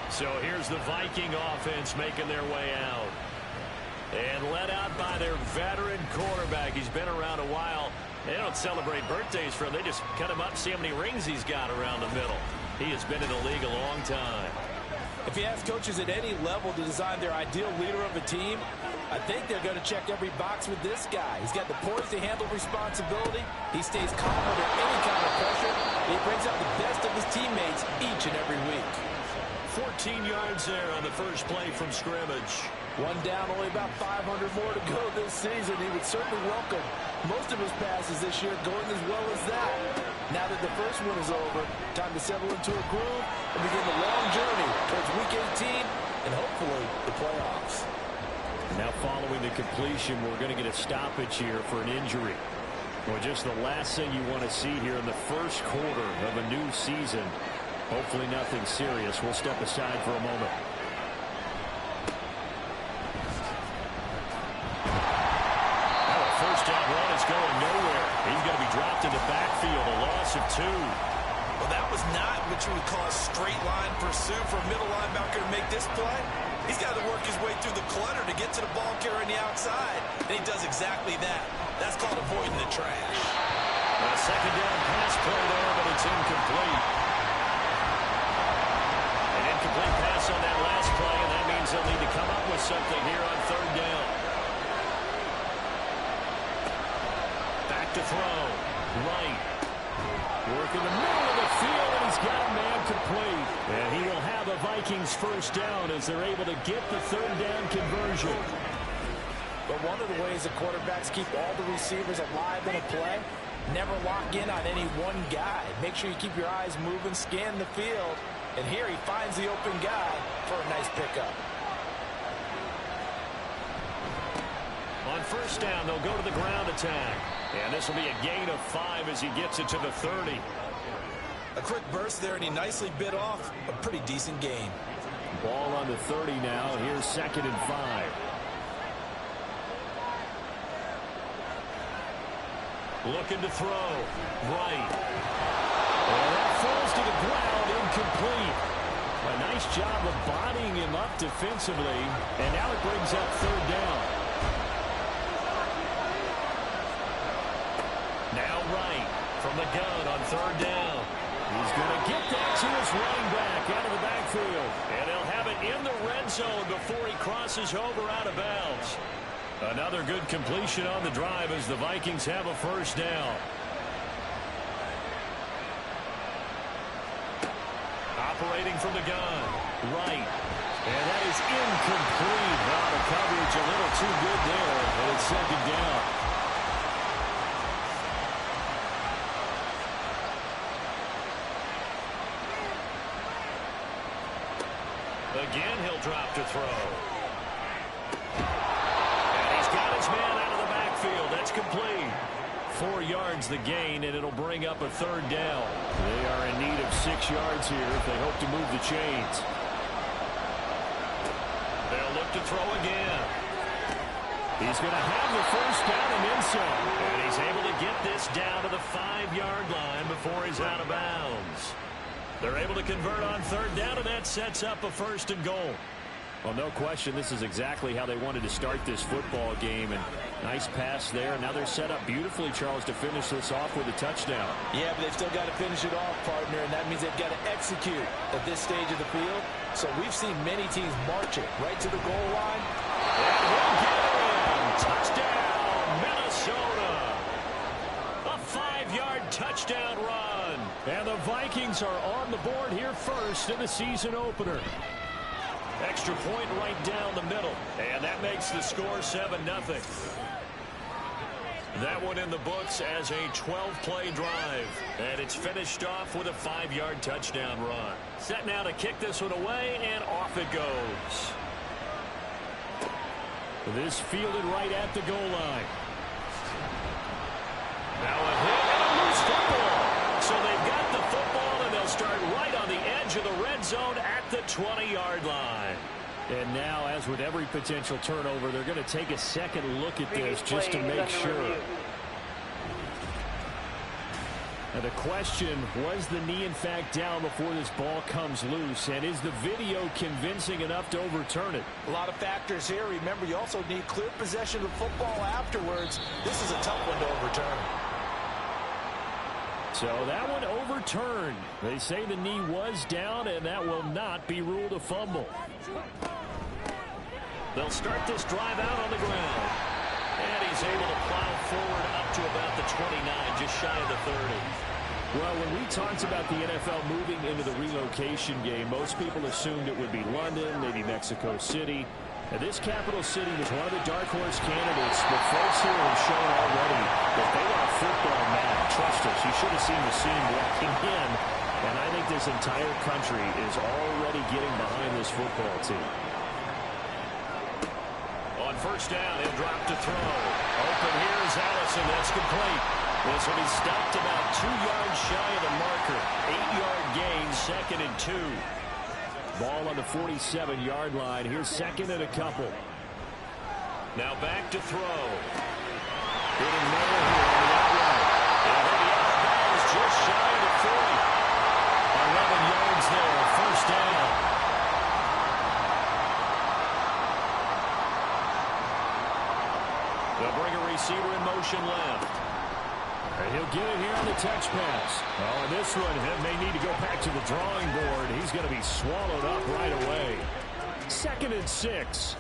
So here's the Viking offense making their way out. And led out by their veteran quarterback. He's been around a while. They don't celebrate birthdays for him. They just cut him up, see how many rings he's got around the middle. He has been in the league a long time. If you ask coaches at any level to design their ideal leader of a team, I think they're going to check every box with this guy. He's got the poise to handle responsibility. He stays calm under any kind of pressure. He brings out the best of his teammates each and every week. 14 yards there on the first play from scrimmage. One down, only about 500 more to go this season. He would certainly welcome most of his passes this year going as well as that. Now that the first one is over, time to settle into a groove and begin the long journey towards Week 18 and hopefully the playoffs. Now following the completion, we're going to get a stoppage here for an injury. Well, just the last thing you want to see here in the first quarter of a new season. Hopefully nothing serious. We'll step aside for a moment. Now a first down run is going nowhere. He's going to be dropped in the backfield, a loss of 2. Well, that was not what you would call a straight line pursuit for a middle linebacker to make this play. He's got to work his way through the clutter to get to the ball carrier on the outside. And he does exactly that. That's called avoiding the trash. A second down pass play there, but it's incomplete. An incomplete pass on that last play, and that means they'll need to come up with something here on third down. Back to throw. Right. Working the middle of the field, and he's got a man complete. And he will have a Vikings first down as they're able to get the third down conversion. But one of the ways the quarterbacks keep all the receivers alive in a play, never lock in on any one guy. Make sure you keep your eyes moving, scan the field. And here he finds the open guy for a nice pickup. On first down, they'll go to the ground attack. And this will be a gain of 5 as he gets it to the 30. A quick burst there, and he nicely bit off a pretty decent gain. Ball on the 30 now. Here's 2nd and 5. Looking to throw. Right. And that falls to the ground, incomplete. A nice job of bodying him up defensively. And now it brings up third down. Now Wright from the gun on third down. He's going to get that to his running back out of the backfield. And he'll have it in the red zone before he crosses over out of bounds. Another good completion on the drive as the Vikings have a first down. Operating from the gun. Right. And that is incomplete. Wow, the coverage a little too good there. And it's second down. Again, he'll drop to throw. And he's got his man out of the backfield. That's complete. 4 yards the gain, and it'll bring up a third down. They are in need of 6 yards here if they hope to move the chains. They'll look to throw again. He's going to have the first down and then some. And he's able to get this down to the 5-yard line before he's out of bounds. They're able to convert on third down, and that sets up a 1st and goal. Well, no question, this is exactly how they wanted to start this football game. And nice pass there. Now they're set up beautifully, Charles, to finish this off with a touchdown. Yeah, but they've still got to finish it off, partner, and that means they've got to execute at this stage of the field. So we've seen many teams march it right to the goal line. And we'll get it. Touchdown, Minnesota. A 5-yard touchdown run. And the Vikings are on the board here first in the season opener. Extra point right down the middle. And that makes the score 7-0. That one in the books as a 12-play drive. And it's finished off with a 5-yard touchdown run. Set now to kick this one away, and off it goes. This fielded right at the goal line. Now a hit and a loose football. So they've got the football, and they'll start right on the edge of the red zone at the 20-yard line. And now, as with every potential turnover, they're going to take a second look at this just to make sure. And the question, was the knee in fact down before this ball comes loose? And is the video convincing enough to overturn it? A lot of factors here. Remember, you also need clear possession of football afterwards. This is a tough one to overturn. So that one overturned. They say the knee was down, and that will not be ruled a fumble. They'll start this drive out on the ground. And he's able to plow forward up to about the 29, just shy of the 30. Well, when we talked about the NFL moving into the relocation game, most people assumed it would be London, maybe Mexico City. And this capital city was one of the dark horse candidates, but folks here have shown already that they are football mad. Trust us, you should have seen the scene walking in. And I think this entire country is already getting behind this football team. On first down, he'll drop to throw. Open here is Allison. That's complete. This will be stopped about 2 yards shy of the marker. 8-yard gain, 2nd and 2. Ball on the 47-yard line. Here's 2nd and a couple. Now back to throw. Getting there here on the outright. And he'll be out of bounds just shy of the 40. 11 yards there. First down. They'll bring a receiver in motion left. And he'll get it here on the touch pass. Oh, and this one, he may need to go back to the drawing board. He's going to be swallowed up right away. 2nd and 6.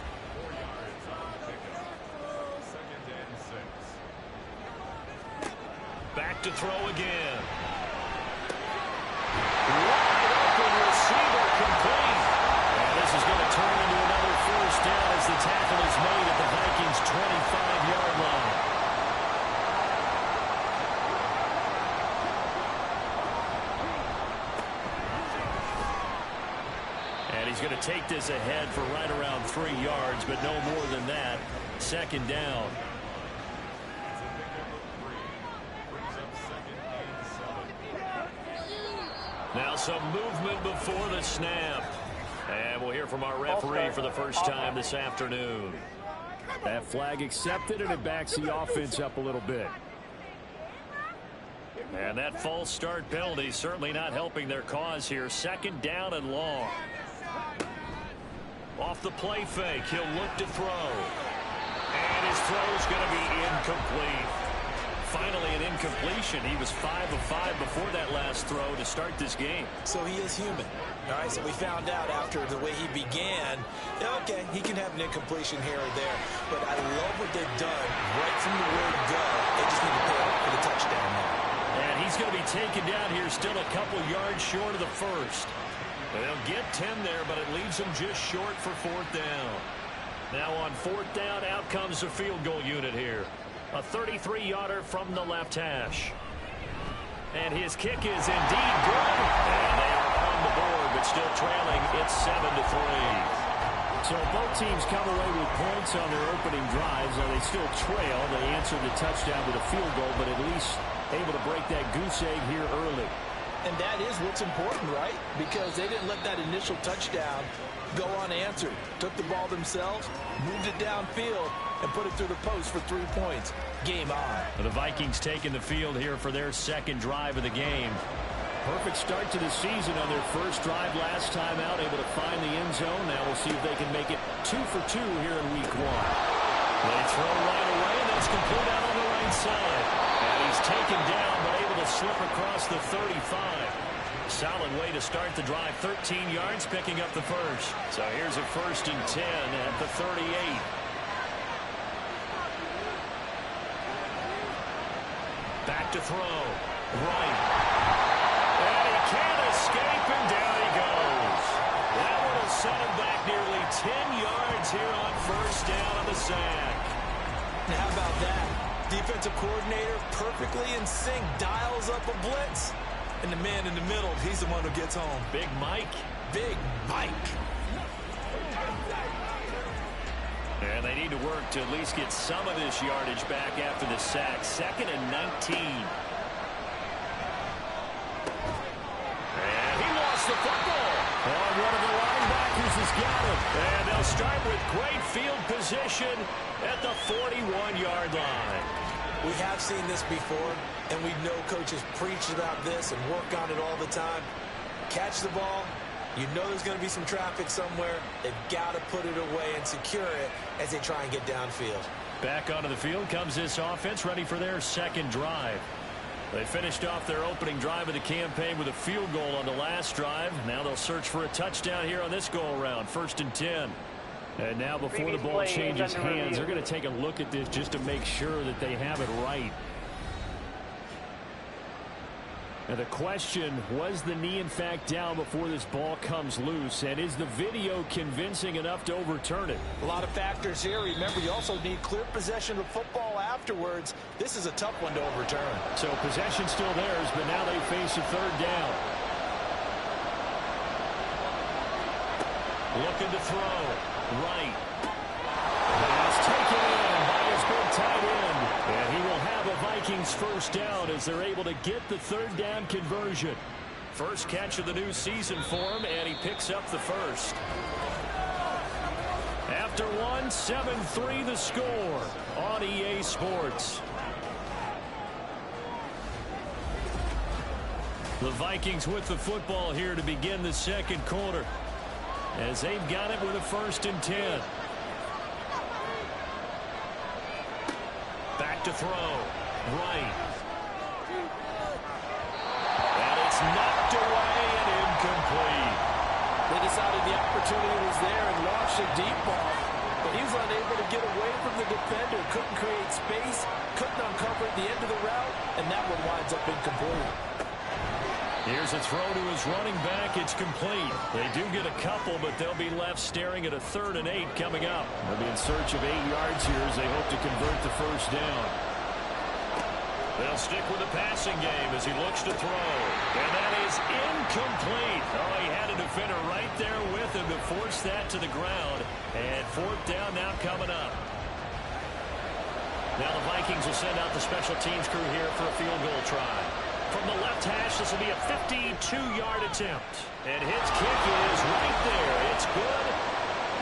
Back to throw again. Wide open receiver complete. And this is going to turn into another first down as the tackle is made at the Vikings' 25-yard line. He's going to take this ahead for right around 3 yards, but no more than that. 2nd down. Now some movement before the snap. And we'll hear from our referee for the first time this afternoon. That flag accepted, and it backs the offense up a little bit. And that false start penalty certainly not helping their cause here. 2nd down and long. Off the play fake, he'll look to throw. And his throw's going to be incomplete. Finally an incompletion. He was 5 of 5 before that last throw to start this game. So he is human. All right, so we found out after the way he began, okay, he can have an incompletion here or there. But I love what they've done right from the word go. They just need to pay up for the touchdown now. And he's going to be taken down here still a couple yards short of the first. They'll get 10 there, but it leaves them just short for 4th down. Now on 4th down, out comes the field goal unit here. A 33-yarder from the left hash. And his kick is indeed good. And they are on the board, but still trailing. It's 7-3. So both teams come away with points on their opening drives. Now they still trail. They answered the touchdown with a field goal, but at least able to break that goose egg here early. And that is what's important, right? Because they didn't let that initial touchdown go unanswered. Took the ball themselves, moved it downfield, and put it through the post for 3 points. Game on. The Vikings taking the field here for their 2nd drive of the game. Perfect start to the season on their first drive last time out, able to find the end zone. Now we'll see if they can make it 2 for 2 here in week 1. They throw right away, and that's complete out on the right side. And he's taken down, but able to slip across the 35. Solid way to start the drive. 13 yards, picking up the first. So here's a 1st and 10 at the 38. Back to throw. Right. And he can't escape, and down he goes. That one will set him back nearly 10 yards here on 1st down on the sack. Now how about that? Defensive coordinator perfectly in sync, dials up a blitz. And the man in the middle, he's the one who gets home. Big Mike. Big Mike. And they need to work to at least get some of this yardage back after the sack. 2nd and 19. And he lost the football. Oh, one of the linebackers has got it. And they'll start with great field position at the 41-yard line. We have seen this before, and we know coaches preach about this and work on it all the time. Catch the ball. You know there's going to be some traffic somewhere. They've got to put it away and secure it as they try and get downfield. Back onto the field comes this offense, ready for their second drive. They finished off their opening drive of the campaign with a field goal on the last drive. Now they'll search for a touchdown here on this go-around. 1st and 10. And now before the ball changes hands, they're going to take a look at this just to make sure that they have it right. Now the question, was the knee in fact down before this ball comes loose? And is the video convincing enough to overturn it? A lot of factors here. Remember, you also need clear possession of football afterwards. This is a tough one to overturn. So possession still theirs, but now they face a 3rd down. Looking to throw. Right. Pass taken in by his big tight end. And he will have a Vikings 1st down as they're able to get the 3rd down conversion. First catch of the new season for him, and he picks up the 1st. After one, 7-3 the score on EA Sports. The Vikings with the football here to begin the 2nd quarter, as they've got it with a 1st and 10. Back to throw. Right. And it's knocked away and incomplete. They decided the opportunity was there and launched a deep ball, but he was unable to get away from the defender. Couldn't create space, couldn't uncover at the end of the route, and that one winds up incomplete. Here's a throw to his running back. It's complete. They do get a couple, but they'll be left staring at a 3rd and 8 coming up. They'll be in search of 8 yards here as they hope to convert the 1st down. They'll stick with the passing game as he looks to throw. And that is incomplete. Oh, he had a defender right there with him to force that to the ground. And 4th down now coming up. Now the Vikings will send out the special teams crew here for a field goal try. From the left hash, this will be a 52-yard attempt. And his kick is right there. It's good.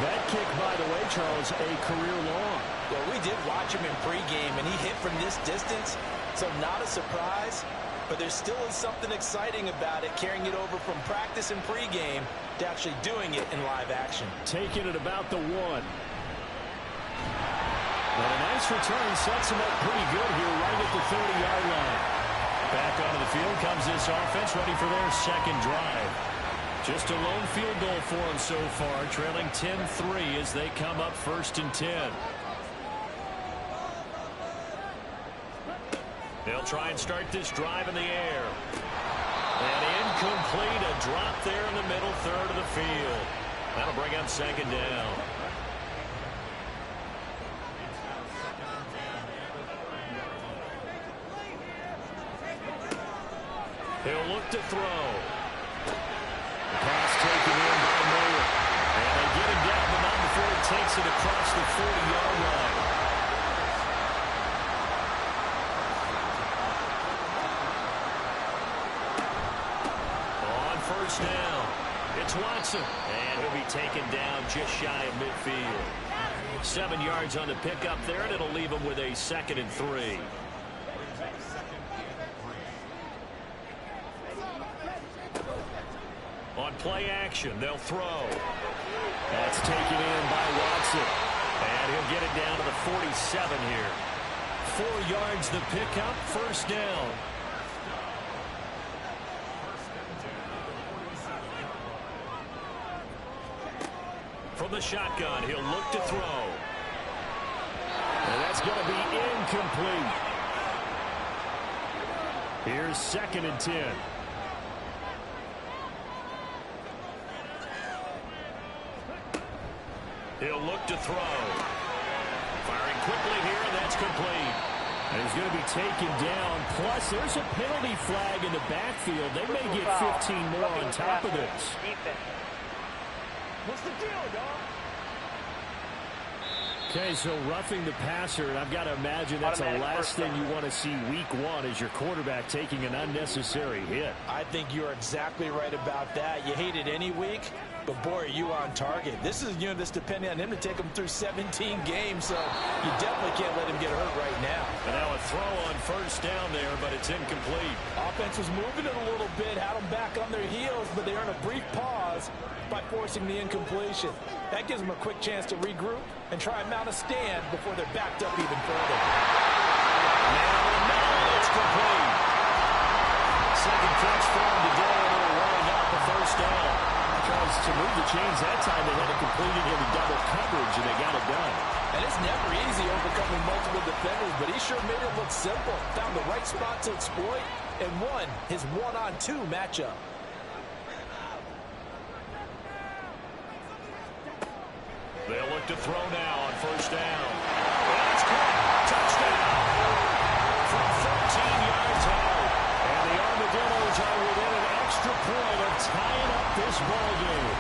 That kick, by the way, Charles, a career long. Well, we did watch him in pregame, and he hit from this distance, so not a surprise. But there still is something exciting about it, carrying it over from practice and pregame to actually doing it in live action. Taking it about the 1. Well, a nice return sets him up pretty good here right at the 30-yard line. Back onto the field comes this offense, ready for their 2nd drive. Just a lone field goal for them so far, trailing 10-3 as they come up 1st and 10. They'll try and start this drive in the air. And incomplete, a drop there in the middle 3rd of the field. That'll bring up 2nd down. He'll look to throw. The pass taken in by Miller. And they get him down, but not before he takes it across the 40-yard line. On 1st down, it's Watson. And he'll be taken down just shy of midfield. 7 yards on the pickup there, and it'll leave him with a 2nd and 3. On play action, they'll throw. That's taken in by Watson. And he'll get it down to the 47 here. 4 yards the pickup, 1st down. From the shotgun, he'll look to throw. And that's going to be incomplete. Here's 2nd and 10. He'll look to throw. Firing quickly here, and that's complete. And he's going to be taken down. Plus, there's a penalty flag in the backfield. They may get 15 more on top of this. What's the deal, dog? Okay, so roughing the passer, and I've got to imagine that's the last thing you want to see week one is your quarterback taking an unnecessary hit. I think you're exactly right about that. You hate it any week, but boy, are you on target. This is, this depending on him to take him through 17 games, so you definitely can't let him get hurt right now. And now a throw on first down there, but it's incomplete. Offense was moving it a little bit, had them back on their heels, but they earned a brief pause by forcing the incompletion. That gives them a quick chance to regroup and try and mount a stand before they're backed up even further. Now it's complete. Second catch for him today, and it'll wind up a first down. Because to move the chains that time, they had to complete it into double coverage, and they got it done. And it's never easy overcoming multiple defenders, but he sure made it look simple. Found the right spot to exploit and won his one-on-two matchup. They'll look to throw now on first down. That's caught. Touchdown. From 14 yards out. And the Armadillos are within an extra point of tying up this ball game.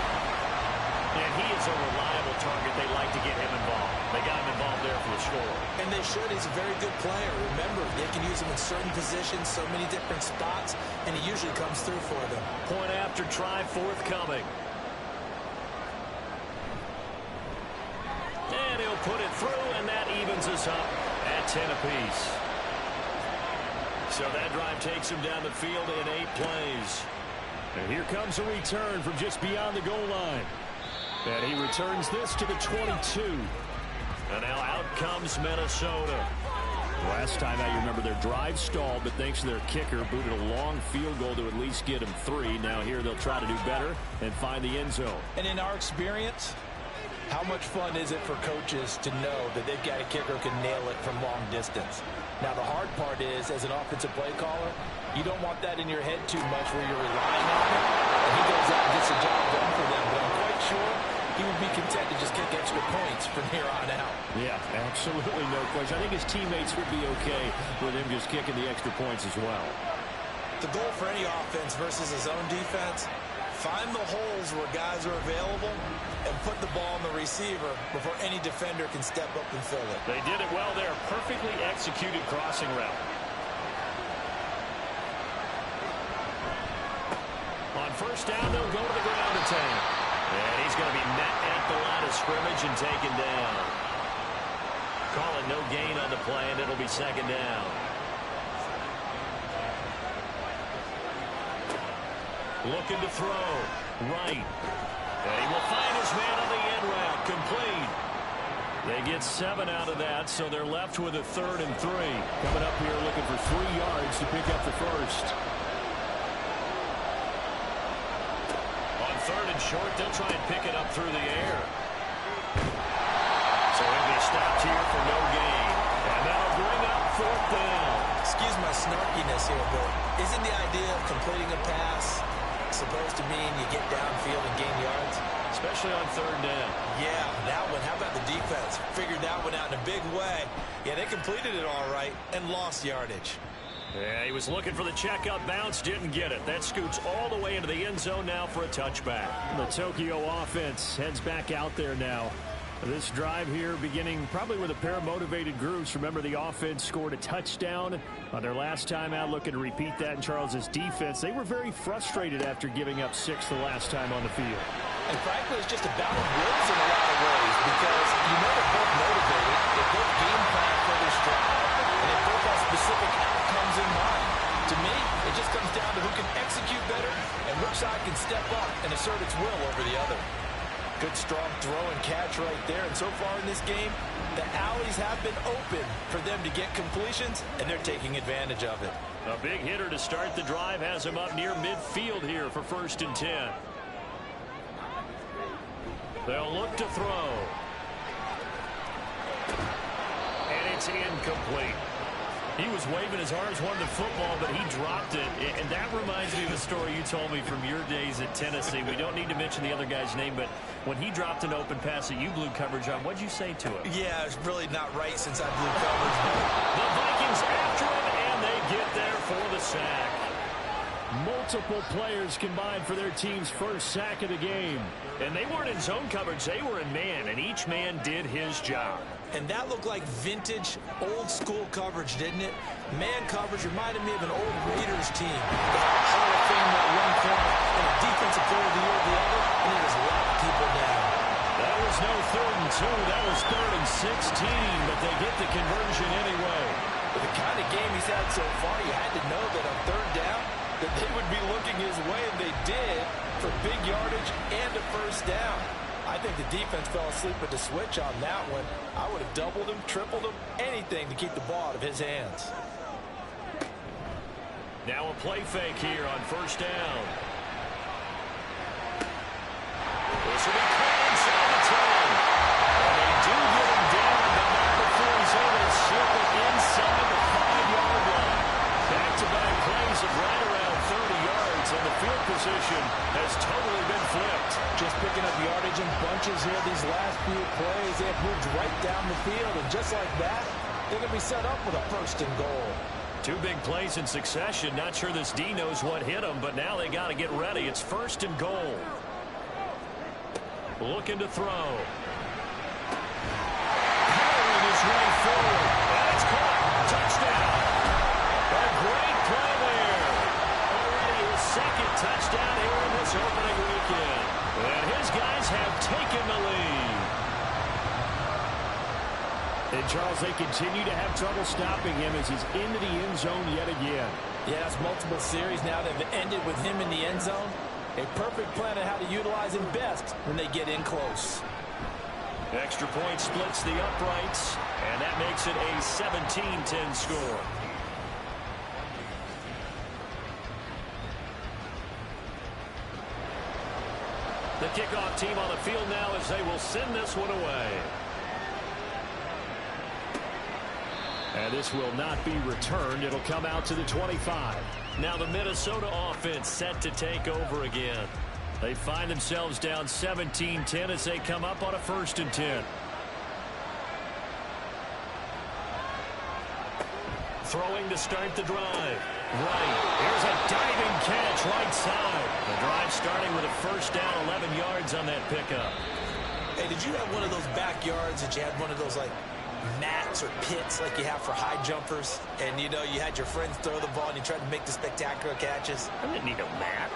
And he is a reliable target. They like to get him involved. They got him involved there for the score. And they should. He's a very good player. Remember, they can use him in certain positions, so many different spots, and he usually comes through for them. Point after try forthcoming. And he'll put it through, and that evens us up at 10 apiece. So that drive takes him down the field in 8 plays. And here comes a return from just beyond the goal line. And he returns this to the 22. And now out comes Minnesota. Last time out, you remember their drive stalled, but thanks to their kicker, booted a long field goal to at least get him 3. Now here they'll try to do better and find the end zone. And in our experience, how much fun is it for coaches to know that they've got a kicker who can nail it from long distance? Now, the hard part is, as an offensive play caller, you don't want that in your head too much where you're relying on it. And he goes out and gets the job done for them. But I'm quite sure he would be content to just kick extra points from here on out. Yeah, absolutely no question. I think his teammates would be okay with him just kicking the extra points as well. The goal for any offense versus his own defense, find the holes where guys are available and put the ball on the receiver before any defender can step up and fill it. They did it well there. Perfectly executed crossing route. On first down, they'll go to the ground attack. And he's going to be met at the line of scrimmage and taken down. Calling no gain on the play, and it'll be second down. Looking to throw. Right. And he will find his man on the end route. Complete. They get 7 out of that, so they're left with a 3rd and 3. Coming up here looking for 3 yards to pick up the first. On 3rd and short, they'll try and pick it up through the air. So he'll be stopped here for no gain. And that'll bring up 4th down. Excuse my snarkiness here, but isn't the idea of completing a pass supposed to mean you get downfield and gain yards? Especially on 3rd down. Yeah, that one. How about the defense? Figured that one out in a big way. Yeah, they completed it all right and lost yardage. Yeah, he was looking for the checkup bounce, didn't get it. That scoots all the way into the end zone now for a touchback. The Tokyo offense heads back out there now. This drive here beginning probably with a pair of motivated groups. Remember, the offense scored a touchdown on their last time out, looking to repeat that in Charles's defense. They were very frustrated after giving up 6 the last time on the field. And frankly, it's just a battle of wills in a lot of ways because you know they're both motivated, they both game plan for this drive, and they both have specific outcomes in mind. To me, it just comes down to who can execute better and which side can step up and assert its will over the other. Good, strong throw and catch right there. And so far in this game, the alleys have been open for them to get completions, and they're taking advantage of it. A big hitter to start the drive has him up near midfield here for 1st and 10. They'll look to throw. And it's incomplete. He was waving as hard as wanted the football, but he dropped it. And that reminds me of a story you told me from your days at Tennessee. We don't need to mention the other guy's name, but when he dropped an open pass that you blew coverage on, what'd you say to him? Yeah, it's really not right since I blew coverage. The Vikings after him, and they get there for the sack. Multiple players combined for their team's first sack of the game. And they weren't in zone coverage. They were in man, and each man did his job. And that looked like vintage, old-school coverage, didn't it? Man coverage reminded me of an old Raiders team. They had a Hall of Famer at one corner and a defensive player of the year at the other, and they just locked people down. That was no 3rd and 2. That was 3rd and 16, but they get the conversion anyway. With the kind of game he's had so far, you had to know that on 3rd down, that they would be looking his way, and they did, for big yardage and a first down. I think the defense fell asleep at the switch on that one. I would have doubled him, tripled him, anything to keep the ball out of his hands. Now a play fake here on 1st down. This will be caught inside the 10. And they do get him down, but not before he's able to slip it inside the 5-yard line. Back-to-back plays of right around 30 yards, and the field position has totally been flipped. Just picking up yardage in bunches here these last few plays. They have moved right down the field, and just like that, they're going to be set up with a 1st and goal. 2 big plays in succession. Not sure this D knows what hit him, but now they got to get ready. It's 1st and goal. Looking to throw. Powering his way forward. And it's caught. Touchdown. A great play there. Already his 2nd touchdown here in this opening weekend. And his guys have taken the lead. And Charles, they continue to have trouble stopping him as he's into the end zone yet again. Yeah, it's multiple series now that have ended with him in the end zone. A perfect plan on how to utilize him best when they get in close. Extra point splits the uprights, and that makes it a 17-10 score. The kickoff team on the field now as they will send this one away. And this will not be returned. It'll come out to the 25. Now the Minnesota offense set to take over again. They find themselves down 17-10 as they come up on a 1st and 10. Throwing to start the drive. Right. Here's a diving catch right side. The drive starting with a 1st down, 11 yards on that pickup. Hey, did you have one of those backyards that you had one of those, like, mats or pits like you have for high jumpers, and you know you had your friends throw the ball and you tried to make the spectacular catches? I didn't need a mat.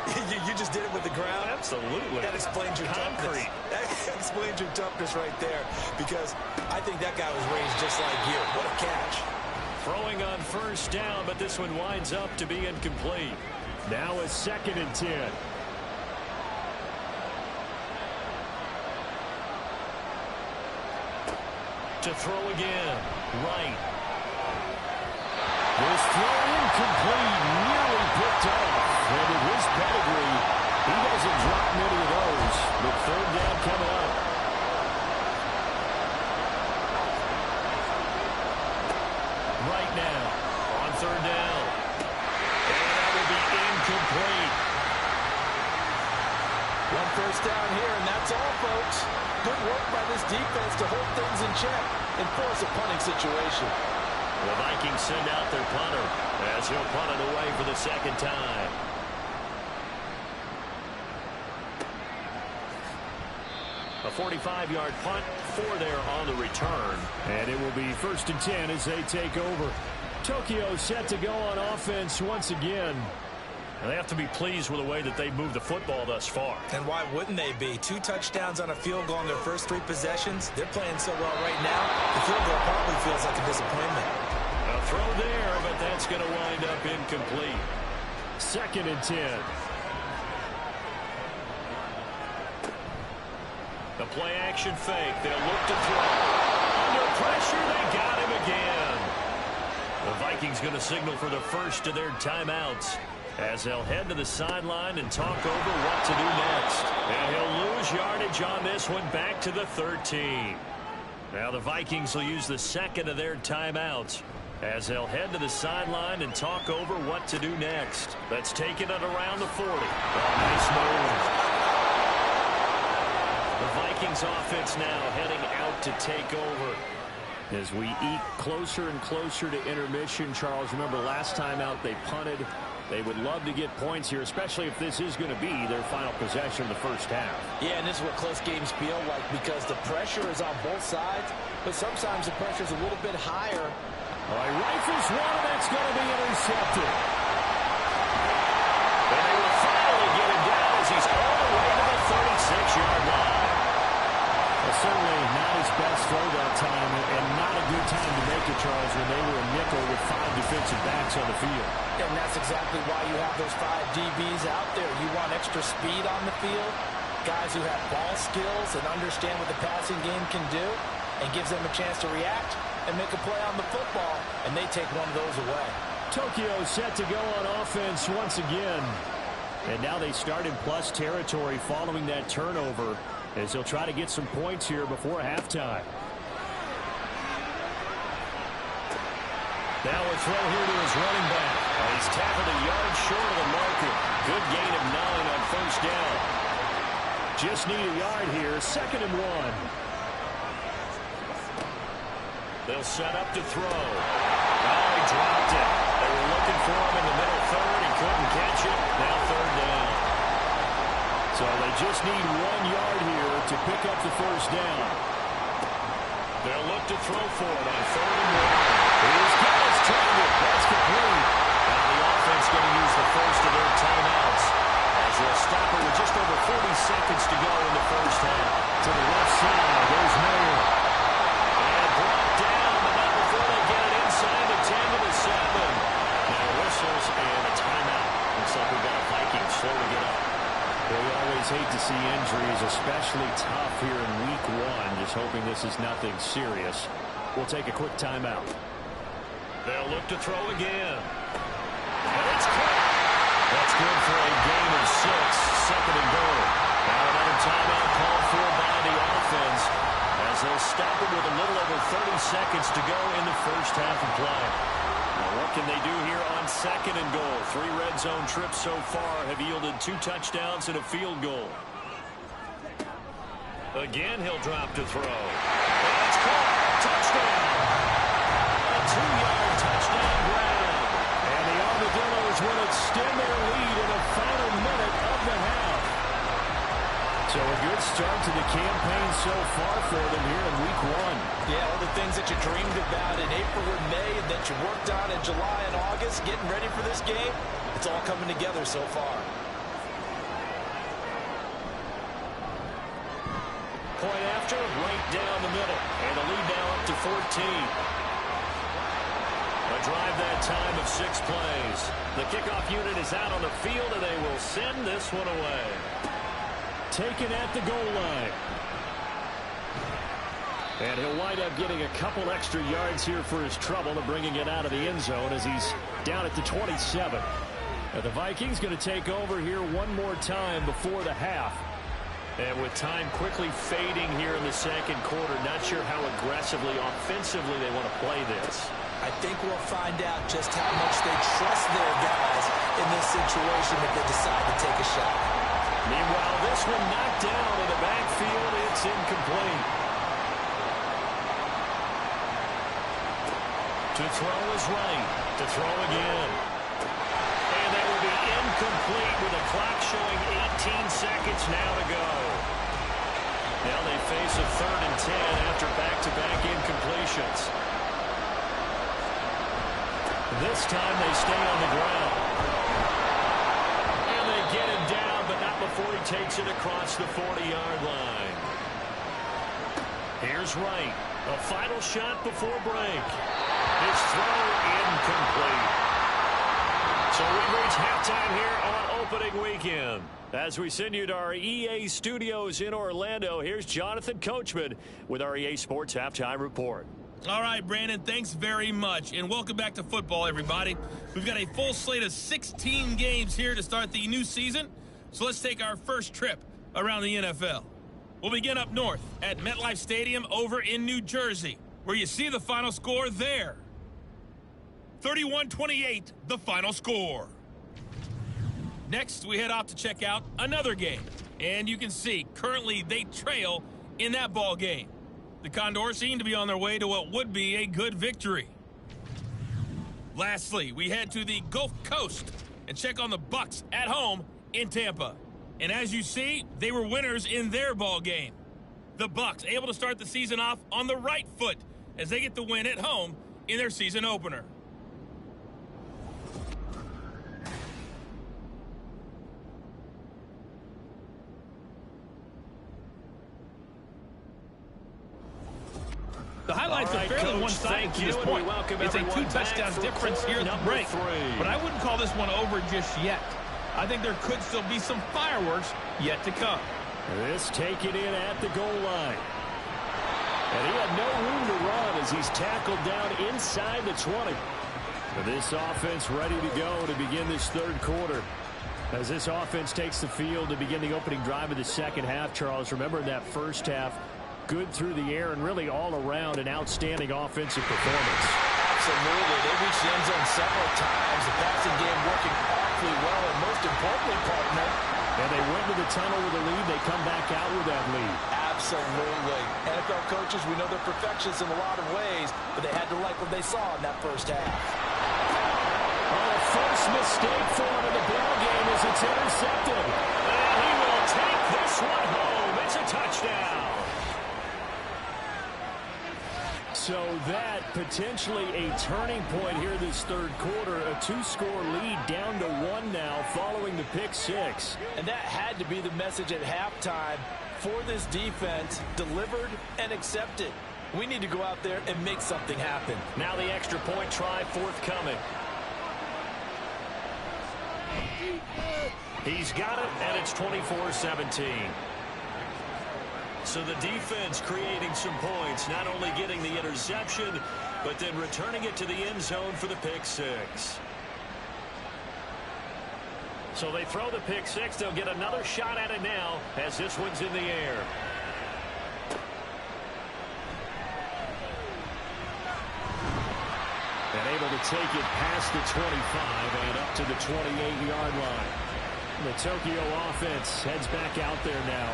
you just did it with the ground? Absolutely. That explains your concrete. That explains your toughness right there, because I think that guy was raised just like you. What a catch. Throwing on 1st down, but this one winds up to be incomplete. Now a 2nd and 10. To throw again. Right. This throw incomplete, nearly picked off. And with his pedigree, he doesn't drop many of those. The 3rd down coming up. Right now, on 3rd down. And that will be incomplete. 1 first down here, and that's all, folks. Good work by this defense to hold things in check and force a punting situation. The Vikings send out their punter as he'll punt it away for the 2nd time. A 45-yard punt, 4 there on the return. And it will be 1st and 10 as they take over. Tokyo set to go on offense once again. And they have to be pleased with the way that they've moved the football thus far. And why wouldn't they be? 2 touchdowns on a field goal in their first 3 possessions. They're playing so well right now, the field goal probably feels like a disappointment. A throw there, but that's going to wind up incomplete. 2nd and 10. The play action fake. They'll look to throw. Under pressure, they got him again. The Vikings going to signal for the first of their timeouts as they'll head to the sideline and talk over what to do next. And he'll lose yardage on this one back to the 13. Now the Vikings will use the 2nd of their timeouts as they'll head to the sideline and talk over what to do next. Let's take it at around the 40. Nice move. The Vikings offense now heading out to take over. As we eat closer and closer to intermission, Charles, remember last time out they punted. They would love to get points here, especially if this is going to be their final possession of the first half. Yeah, and this is what close games feel like because the pressure is on both sides, but sometimes the pressure is a little bit higher. All right, rifles one, and that's going to be intercepted. And they will finally get him down as he's all the way to the 36-yard line. Well, certainly not his best throw that time, and not a good time to make it, Charles, when they were a nickel with 5 defensive backs on the field. And that's exactly why you have those 5 DBs out there. You want extra speed on the field, guys who have ball skills and understand what the passing game can do, and gives them a chance to react and make a play on the football, and they take one of those away. Tokyo set to go on offense once again. And now they start in plus territory following that turnover, as they'll try to get some points here before halftime. Now a throw here to his running back. He's tackled a yard short of the marker. Good gain of 9 on first down. Just need a yard here. 2nd and 1. They'll set up to throw. Oh, he dropped it. They were looking for him in the middle third and couldn't catch it. Now 3rd down. So they just need 1 yard here to pick up the first down. They'll look to throw for it on 3rd and 1. Here's Gillis target. That's complete. Now the offense going to use the first of their timeouts as they'll stop it with just over 40 seconds to go in the first half. To the left side, there's Mayer. And brought down, but not before they get it inside the 10 to the 7. Now whistles and a timeout. Looks like we've got a Vikings slow to get up. Well, we always hate to see injuries, especially tough here in week 1. Just hoping this is nothing serious. We'll take a quick timeout. They'll look to throw again. And it's caught. That's good for a gain of 6. 2nd and goal. Now another timeout called for by the offense as they'll stop it with a little over 30 seconds to go in the first half of play. Now what can they do here on 2nd and goal? 3 red zone trips so far have yielded 2 touchdowns and a field goal. Again, he'll drop to throw. And it's caught. Touchdown. A 2-yard touchdown grab. And the Armadillos will extend their lead in the final minute of the half. So a good start to the campaign so far for them here in week 1. Yeah, all the things that you dreamed about in April and May and that you worked on in July and August, getting ready for this game, it's all coming together so far. Point after, right down the middle. And the lead now up to 14. A drive that time of 6 plays. The kickoff unit is out on the field, and they will send this one away. Taken at the goal line. And he'll wind up getting a couple extra yards here for his trouble and bringing it out of the end zone as he's down at the 27. Now the Vikings going to take over here one more time before the half. And with time quickly fading here in the 2nd quarter, not sure how aggressively, offensively they want to play this. I think we'll find out just how much they trust their guys in this situation if they decide to take a shot. Meanwhile, this one knocked down in the backfield. It's incomplete. To throw is right. To throw again. And that will be incomplete with the clock showing 18 seconds now to go. Now they face a 3rd and 10 after back-to-back incompletions. This time they stay on the ground. And they get him down, but not before he takes it across the 40-yard line. Here's Wright. A final shot before break. His throw incomplete. So we reach halftime here on opening weekend. As we send you to our EA studios in Orlando, here's Jonathan Coachman with our EA Sports Halftime Report. All right, Brandon, thanks very much. And welcome back to football, everybody. We've got a full slate of 16 games here to start the new season. So let's take our first trip around the NFL. We'll begin up north at MetLife Stadium over in New Jersey, where you see the final score there. 31-28, the final score. Next, we head off to check out another game. And you can see, currently, they trail in that ball game. The Condors seem to be on their way to what would be a good victory. Lastly, we head to the Gulf Coast and check on the Bucs at home in Tampa. And as you see, they were winners in their ball game. The Bucs able to start the season off on the right foot as they get the win at home in their season opener. The highlights are fairly one-sided to this point. It's a 2-touchdown difference here at the break. But I wouldn't call this one over just yet. I think there could still be some fireworks yet to come. This taken in at the goal line. And he had no room to run as he's tackled down inside the 20. This offense ready to go to begin this third quarter. As this offense takes the field to begin the opening drive of the second half, Charles, remember in that first half, good through the air and really all around an outstanding offensive performance. Absolutely. They reached the end zone several times. The passing game working awfully well, and most importantly, partner. And they went to the tunnel with a lead. They come back out with that lead. Absolutely. NFL coaches, we know they're perfectionists in a lot of ways, but they had to like what they saw in that first half. Oh, first mistake for him in the ball game as it's intercepted. And he will take this one home. It's a touchdown. So that potentially a turning point here this third quarter. A 2-score lead down to 1 now following the pick 6. And that had to be the message at halftime for this defense, delivered and accepted. We need to go out there and make something happen. Now the extra point try forthcoming. He's got it, and it's 24-17. So the defense creating some points, not only getting the interception, but then returning it to the end zone for the pick 6. So they throw the pick 6. They'll get another shot at it now as this one's in the air. And able to take it past the 25 and up to the 28-yard line. The Tokyo offense heads back out there now.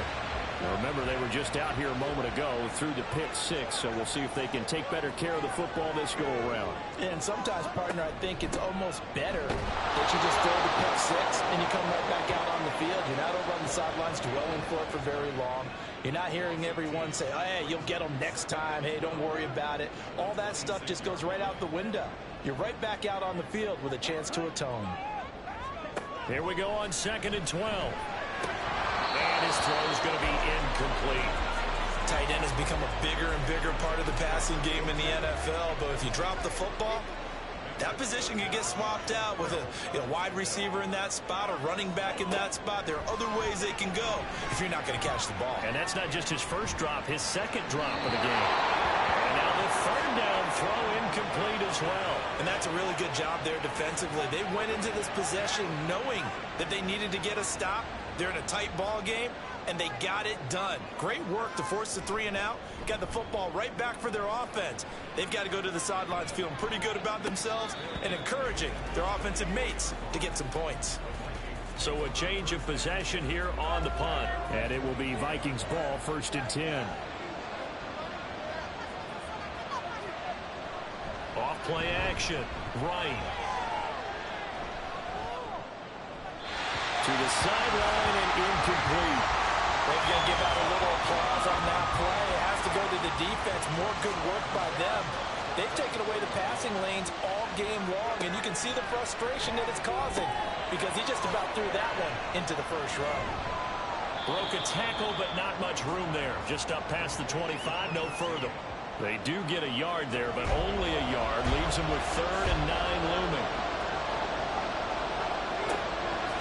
Now remember, they were just out here a moment ago through the pick 6, so we'll see if they can take better care of the football this go-around. And sometimes, partner, I think it's almost better that you just throw the pick 6 and you come right back out on the field. You're not over on the sidelines dwelling for it for very long. You're not hearing everyone say, oh, hey, you'll get them next time. Hey, don't worry about it. All that stuff just goes right out the window. You're right back out on the field with a chance to atone. Here we go on 2nd and 12. And his throw is going to be incomplete. Tight end has become a bigger and bigger part of the passing game in the NFL, but if you drop the football, that position can get swapped out with a wide receiver in that spot, a running back in that spot. There are other ways they can go if you're not going to catch the ball. And that's not just his first drop, his second drop of the game. And now the third down throw incomplete as well. And that's a really good job there defensively. They went into this possession knowing that they needed to get a stop. They're in a tight ball game, and they got it done. Great work to force the 3 and out. Got the football right back for their offense. They've got to go to the sidelines feeling pretty good about themselves and encouraging their offensive mates to get some points. So a change of possession here on the punt. And it will be Vikings ball, 1st and 10. Off play action. Right. To the sideline and incomplete. They're going to give out a little applause on that play. It has to go to the defense. More good work by them. They've taken away the passing lanes all game long, and you can see the frustration that it's causing because he just about threw that one into the first row. Broke a tackle, but not much room there. Just up past the 25, no further. They do get a yard there, but only a yard. Leaves them with 3rd and 9 looming.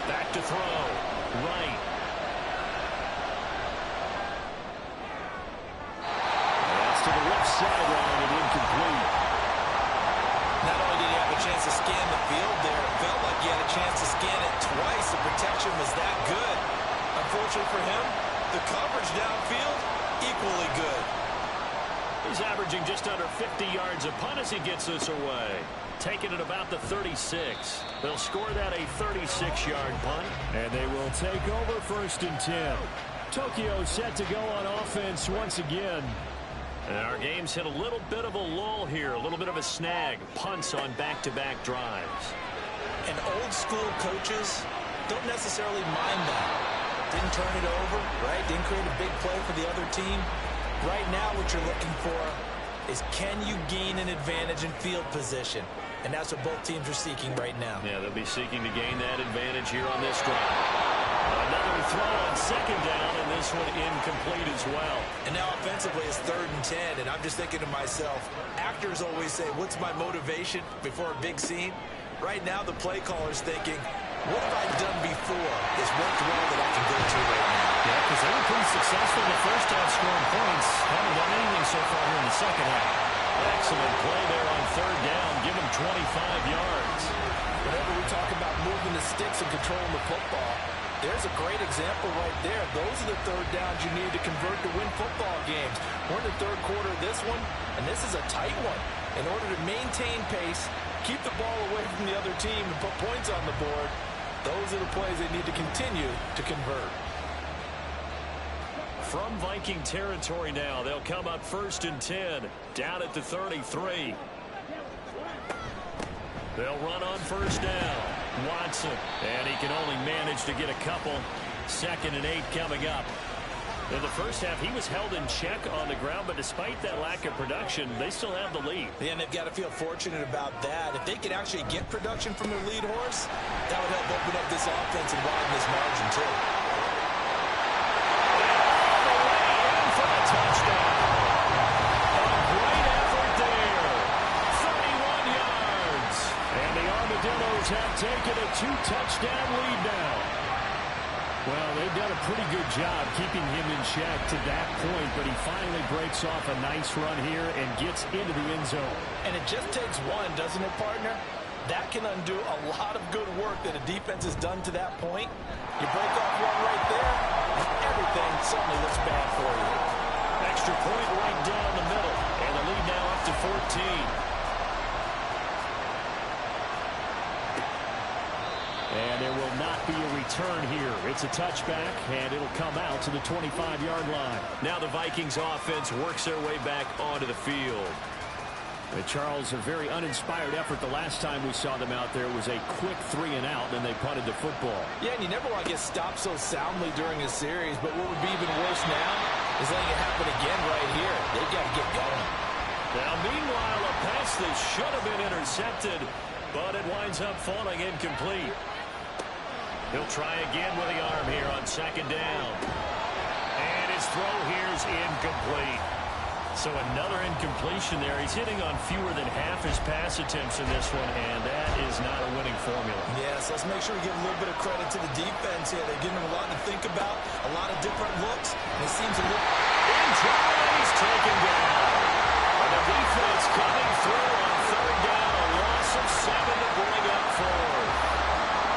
Back to throw. Right. That's to the left sideline and incomplete. Not only did he have a chance to scan the field there, it felt like he had a chance to scan it twice. The protection was that good. Unfortunately for him, the coverage downfield, equally good. He's averaging just under 50 yards a punt as he gets this away. Taking it about the 36. They'll score that a 36-yard punt. And they will take over 1st and 10. Tokyo set to go on offense once again. And our game's hit a little bit of a lull here. A little bit of a snag. Punts on back-to-back drives. And old school coaches don't necessarily mind that. Didn't turn it over, right? Didn't create a big play for the other team. Right now what you're looking for is, can you gain an advantage in field position? And that's what both teams are seeking right now. Yeah, they'll be seeking to gain that advantage here on this drive. Another throw on second down, and this one incomplete as well. And now offensively it's 3rd and 10, and I'm just thinking to myself, actors always say, what's my motivation before a big scene? Right now the play caller's thinking, what have I done before that's worked well that I can go to right now? Yeah, because they were pretty successful in the first half scoring points. Haven't done anything so far here in the second half. Excellent play there on 3rd down. Give him 25 yards. Whenever we talk about moving the sticks and controlling the football, there's a great example right there. Those are the 3rd downs you need to convert to win football games. We're in the 3rd quarter of this one, and this is a tight one. In order to maintain pace, keep the ball away from the other team, and put points on the board, those are the plays they need to continue to convert. From Viking territory now, they'll come up 1st and 10, down at the 33. They'll run on 1st down. Watson, and he can only manage to get a couple. 2nd and 8 coming up. In the first half, he was held in check on the ground, but despite that lack of production, they still have the lead. Yeah, and they've got to feel fortunate about that. If they could actually get production from their lead horse, that would help open up this offense and widen this margin, too. Touchdown. A great effort there. 31 yards. And the Armadillos have taken a 2-touchdown lead now. Well, they've done a pretty good job keeping him in check to that point, but he finally breaks off a nice run here and gets into the end zone. And it just takes one, doesn't it, partner? That can undo a lot of good work that a defense has done to that point. You break off one right there, and everything suddenly looks bad for you. Extra point right down the middle, and the lead now up to 14. And there will not be a return here. It's a touchback, and it'll come out to the 25-yard line. Now the Vikings offense works their way back onto the field. Charles, a very uninspired effort the last time we saw them out there was a quick 3-and-out, then they punted the football. Yeah, and you never want to get stopped so soundly during a series, but what would be even worse now is letting it happen again right here. They've got to get going. Now, meanwhile, a pass that should have been intercepted, but it winds up falling incomplete. He'll try again with the arm here on 2nd down. And his throw here is incomplete. So another incompletion there. He's hitting on fewer than half his pass attempts in this one, and that is not a winning formula. Yes, let's make sure we give a little bit of credit to the defense here. They're giving him a lot to think about, a lot of different looks, and it seems a little... In trouble, he's taken down. And the defense coming through on 3rd down, a loss of 7 to bring up 4.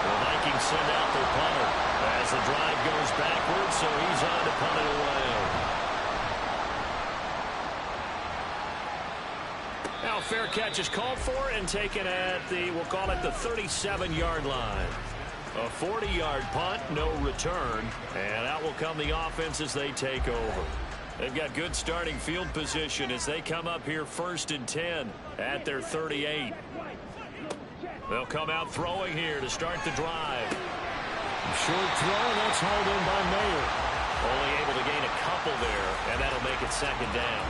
The Vikings send out their punter as the drive goes backwards, so he's on to punt it away. Now fair catch is called for and taken at the, we'll call it the 37-yard line. A 40-yard punt, no return, and out will come the offense as they take over. They've got good starting field position as they come up here 1st and 10 at their 38. They'll come out throwing here to start the drive. Short throw, that's hauled in by Mayer. Only able to gain a couple there, and that'll make it 2nd down.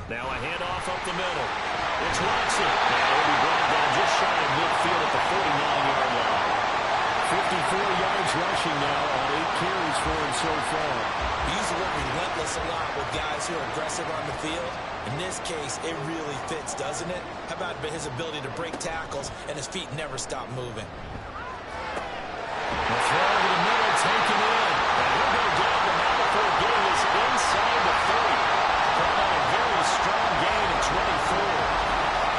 Now a handoff up the middle. It's Watson. Now he'll be brought down just shy of midfield at the 49-yard line. 54 yards rushing now on 8 carries for him so far. We use the word relentless a lot with guys who are aggressive on the field. In this case, it really fits, doesn't it? How about his ability to break tackles and his feet never stop moving? The throw over the middle, taken in. And he'll go down the now before getting this inside the 30. Come on, a very strong gain at 24.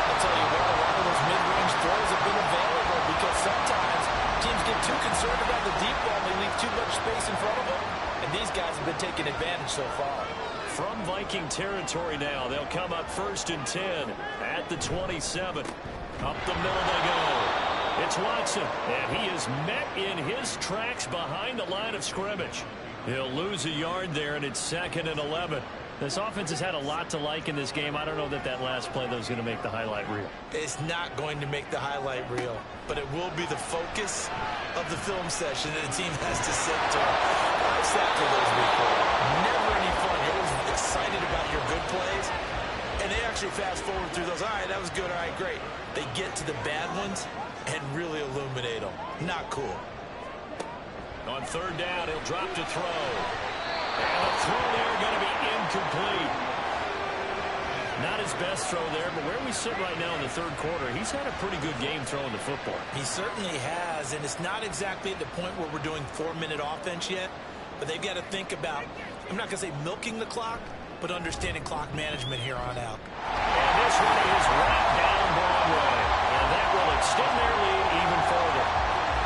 I'll tell you what, a lot of those mid-range throws have been available because sometimes teams get too concerned about the deep ball and they leave too much space in front of them. And these guys have been taking advantage so far. From Viking territory now, they'll come up 1st and 10 at the 27. Up the middle they go. It's Watson, and he is met in his tracks behind the line of scrimmage. He'll lose a yard there, and it's 2nd and 11. This offense has had a lot to like in this game. I don't know that last play, though, is going to make the highlight reel. It's not going to make the highlight reel, but it will be the focus of the film session that the team has to sit through. I've sat through those before. Never any fun. You're always excited about your good plays, and they actually fast forward through those. All right, that was good. All right, great. They get to the bad ones and really illuminate them. Not cool. On third down, he'll drop to throw. And the throw there going to be incomplete. Not his best throw there, but where we sit right now in the third quarter, he's had a pretty good game throwing the football. He certainly has, and it's not exactly at the point where we're doing 4-minute offense yet, but they've got to think about, I'm not going to say milking the clock, but understanding clock management here on out. And this one is right down Broadway, and that will extend their lead even further.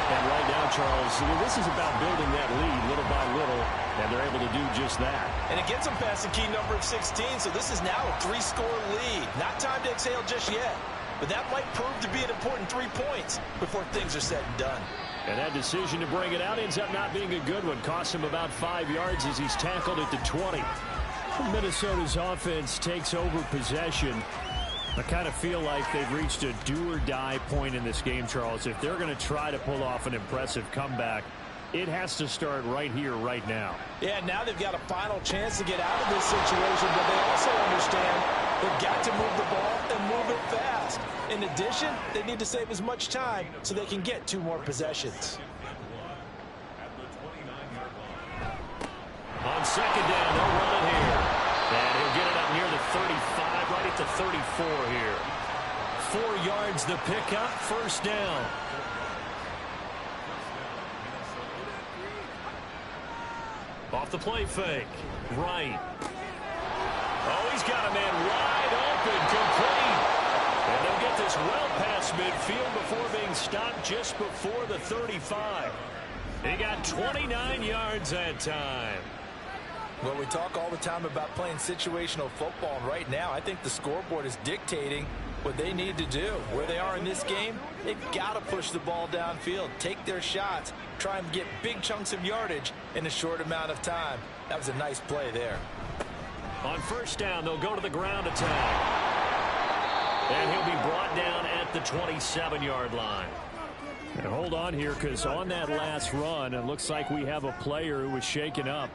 And right now, Charles, this is about building that lead little by little, and they're able to do just that. And it gets them past the key number of 16, so this is now a 3-score lead. Not time to exhale just yet, but that might prove to be an important 3 points before things are said and done. And that decision to bring it out ends up not being a good one. Costs him about 5 yards as he's tackled at the 20. Minnesota's offense takes over possession. I kind of feel like they've reached a do-or-die point in this game, Charles. If they're going to try to pull off an impressive comeback, it has to start right here, right now. Yeah, now they've got a final chance to get out of this situation, but they also understand they've got to move the ball and move it fast. In addition, they need to save as much time so they can get 2 more possessions. On second down, they'll run it here. And he'll get it up near the 35, right at the 34 here. 4 yards the pickup, first down. Off the play fake. Right. Oh, he's got a man wide open, complete. And they'll get this well past midfield before being stopped just before the 35. He got 29 yards that time. Well, we talk all the time about playing situational football, and right now I think the scoreboard is dictating what they need to do. Where they are in this game, they've got to push the ball downfield, take their shots, try and get big chunks of yardage in a short amount of time. That was a nice play there. On first down, they'll go to the ground attack. And he'll be brought down at the 27-yard line. And hold on here, because on that last run, it looks like we have a player who was shaken up.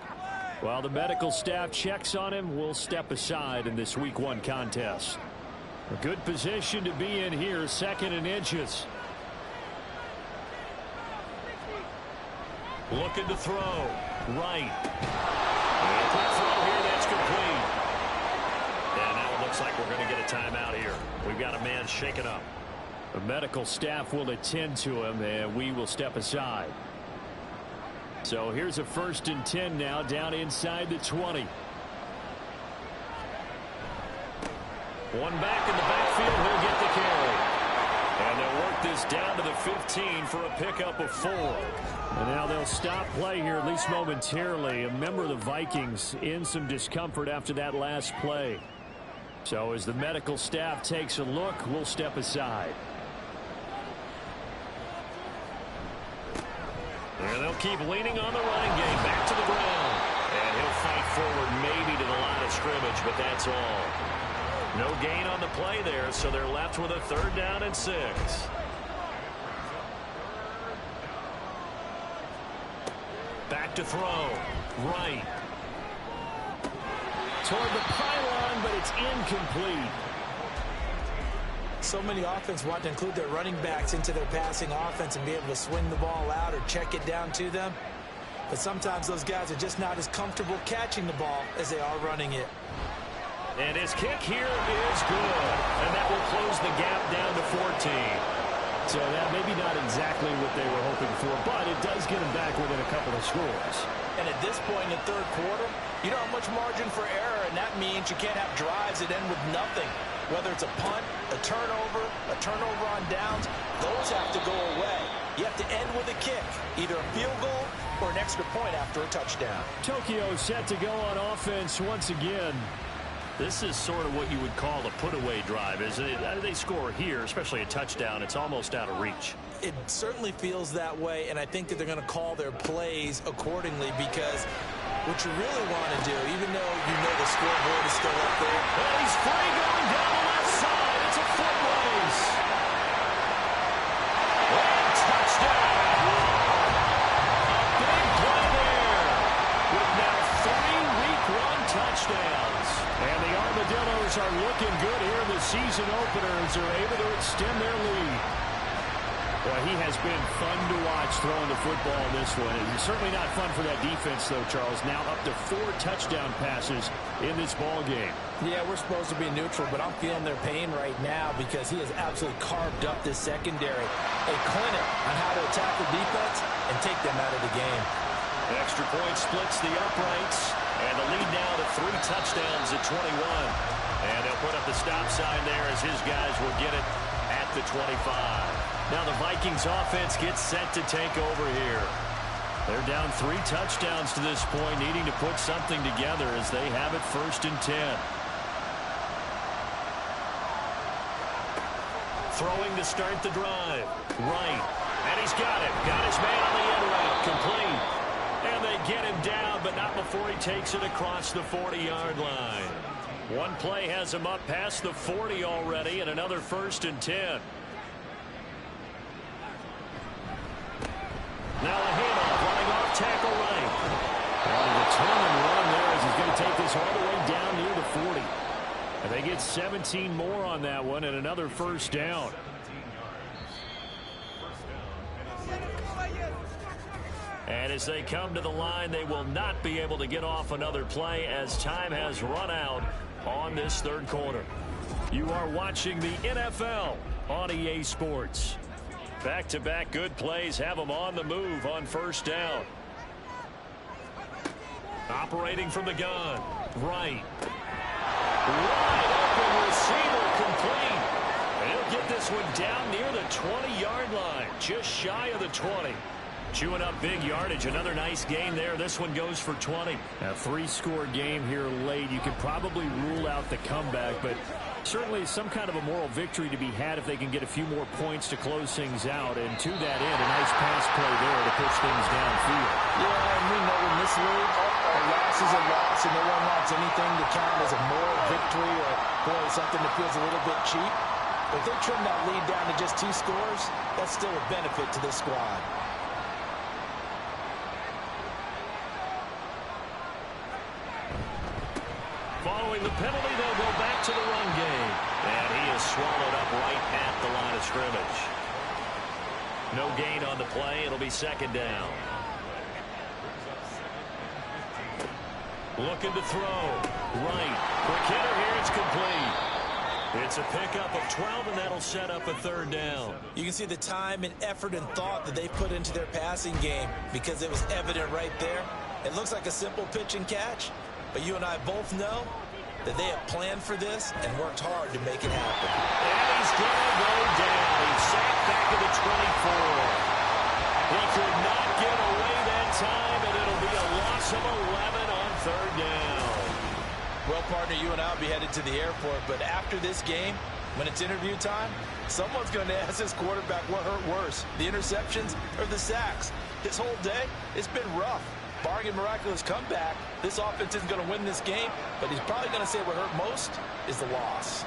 While the medical staff checks on him, we'll step aside in this Week 1 contest. A good position to be in here, 2nd and inches. Looking to throw. Right. And quick throw here, that's complete. And now it looks like we're going to get a timeout here. We've got a man shaken up. The medical staff will attend to him, and we will step aside. So here's a 1st and 10 now, down inside the 20. One back in the backfield, he'll get the carry. And they'll work this down to the 15 for a pickup of 4. And now they'll stop play here, at least momentarily. A member of the Vikings in some discomfort after that last play. So as the medical staff takes a look, we'll step aside. And they'll keep leaning on the running game, back to the ground. And he'll fight forward maybe to the line of scrimmage, but that's all. No gain on the play there, so they're left with a 3rd down and 6. Back to throw. Right. Toward the pylon, but it's incomplete. So many offenses want to include their running backs into their passing offense and be able to swing the ball out or check it down to them. But sometimes those guys are just not as comfortable catching the ball as they are running it. And his kick here is good. And that will close the gap down to 14. So that maybe not exactly what they were hoping for, but it does get them back within a couple of scores. And at this point in the 3rd quarter, you don't have much margin for error, and that means you can't have drives that end with nothing. Whether it's a punt, a turnover on downs, those have to go away. You have to end with a kick, either a field goal or an extra point after a touchdown. Tokyo set to go on offense once again. This is sort of what you would call a put-away drive, isn't it? They score here, especially a touchdown. It's almost out of reach. It certainly feels that way, and I think that they're going to call their plays accordingly because What you really want to do, even though you know the scoreboard is still up there. And he's free going down the left side. It's a foot race. And touchdown. A big play there. With now 3 Week 1 touchdowns. And the Armadillos are looking good here in the season opener as they're able to extend their lead. Well, he has been fun to watch throwing the football in this one. It's certainly not fun for that defense, though, Charles. Now up to 4 touchdown passes in this ball game. Yeah, we're supposed to be neutral, but I'm feeling their pain right now because he has absolutely carved up this secondary. A clinic on how to attack the defense and take them out of the game. Extra point splits the uprights, and the lead now to 3 touchdowns at 21. And they'll put up the stop sign there as his guys will get it at the 25. Now the Vikings offense gets set to take over here. They're down 3 touchdowns to this point, needing to put something together as they have it 1st and 10. Throwing to start the drive. Right. And he's got it. Got his man on the end route. Complete. And they get him down, but not before he takes it across the 40-yard line. One play has him up past the 40 already, and another 1st and 10. Now a handoff, running off tackle right. On the turn and run there as he's going to take this all the way down near the 40. And they get 17 more on that one and another 1st down. And as they come to the line, they will not be able to get off another play as time has run out on this 3rd quarter. You are watching the NFL on EA Sports. Back-to-back good plays have them on the move on 1st down. Operating from the gun. Right. Wide open receiver complete. And he'll get this one down near the 20-yard line. Just shy of the 20. Chewing up big yardage. Another nice gain there. This one goes for 20. A 3-score game here late. You can probably rule out the comeback, but certainly some kind of a moral victory to be had if they can get a few more points to close things out. And to that end, a nice pass play there to push things downfield. Yeah, and we know in this league, a loss is a loss, and no one wants anything to count as a moral victory or, boy, something that feels a little bit cheap. But if they trim that lead down to just 2 scores, that's still a benefit to this squad. Following the penalty, they'll go back to the run game. And he is swallowed up right at the line of scrimmage. No gain on the play. It'll be 2nd down. Looking to throw. Right. Quick hitter here. It's complete. It's a pickup of 12, and that'll set up a 3rd down. You can see the time and effort and thought that they put into their passing game because it was evident right there. It looks like a simple pitch and catch, but you and I both know that they have planned for this and worked hard to make it happen. And he's going to go down. He's sacked back to the 24. He could not get away that time, and it'll be a loss of 11 on 3rd down. Well, partner, you and I will be headed to the airport, but after this game, when it's interview time, someone's going to ask this quarterback what hurt worse, the interceptions or the sacks. This whole day, it's been rough. Barring a miraculous comeback, this offense isn't going to win this game, but he's probably going to say what hurt most is the loss.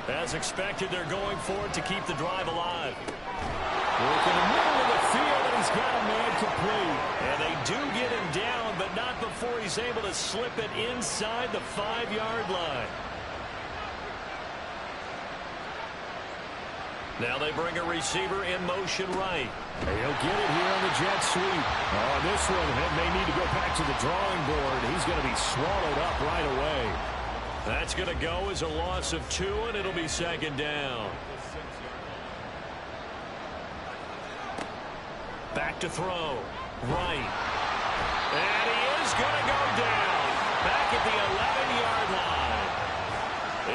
As expected, they're going for it to keep the drive alive. Work in the middle of the field, and he's got a man complete. And they do get him down, but not before he's able to slip it inside the 5-yard line. Now they bring a receiver in motion right. He'll get it here on the jet sweep. Oh, this one may need to go back to the drawing board. He's going to be swallowed up right away. That's going to go as a loss of 2, and it'll be 2nd down. Back to throw. Right. And he is going to go down. Back at the 11-yard line.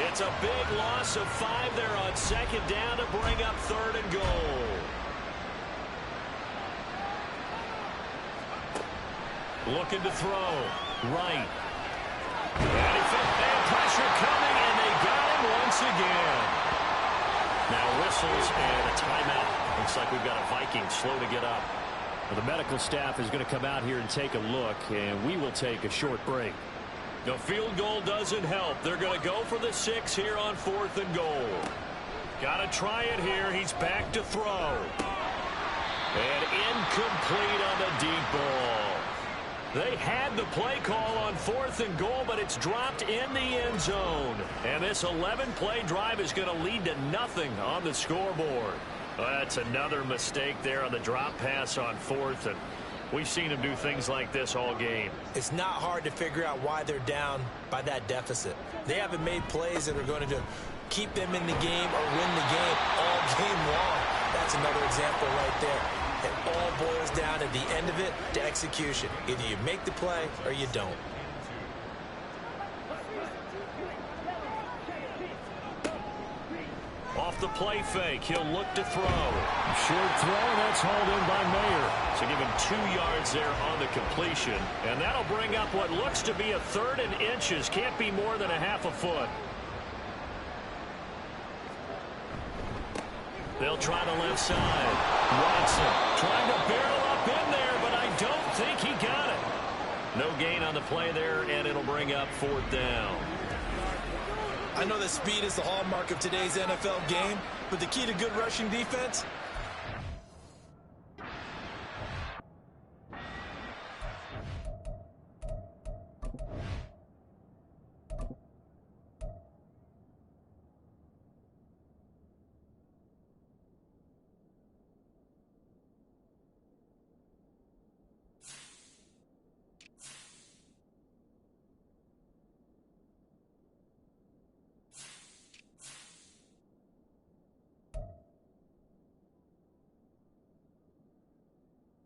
It's a big loss of 5 there on 2nd down to bring up 3rd and goal. Looking to throw. Right. And he felt bad pressure coming, and they got him once again. Now whistles and a timeout. Looks like we've got a Viking slow to get up. Well, the medical staff is going to come out here and take a look, and we will take a short break. The field goal doesn't help. They're going to go for the 6 here on 4th and goal. Got to try it here. He's back to throw. And incomplete on the deep ball. They had the play call on 4th and goal, but it's dropped in the end zone. And this 11-play drive is going to lead to nothing on the scoreboard. That's another mistake there on the drop pass on 4th, and we've seen him do things like this all game. It's not hard to figure out why they're down by that deficit. They haven't made plays that are going to keep them in the game or win the game all game long. That's another example right there. It all boils down at the end of it to execution. Either you make the play or you don't. Off the play fake, he'll look to throw. Short throw, and that's hauled in by Mayer. So give him 2 yards there on the completion. And that'll bring up what looks to be a 3rd and inches. Can't be more than a half a foot. They'll try the left side. Watson trying to barrel up in there, but I don't think he got it. No gain on the play there, and it'll bring up 4th down. I know that speed is the hallmark of today's NFL game, but the key to good rushing defense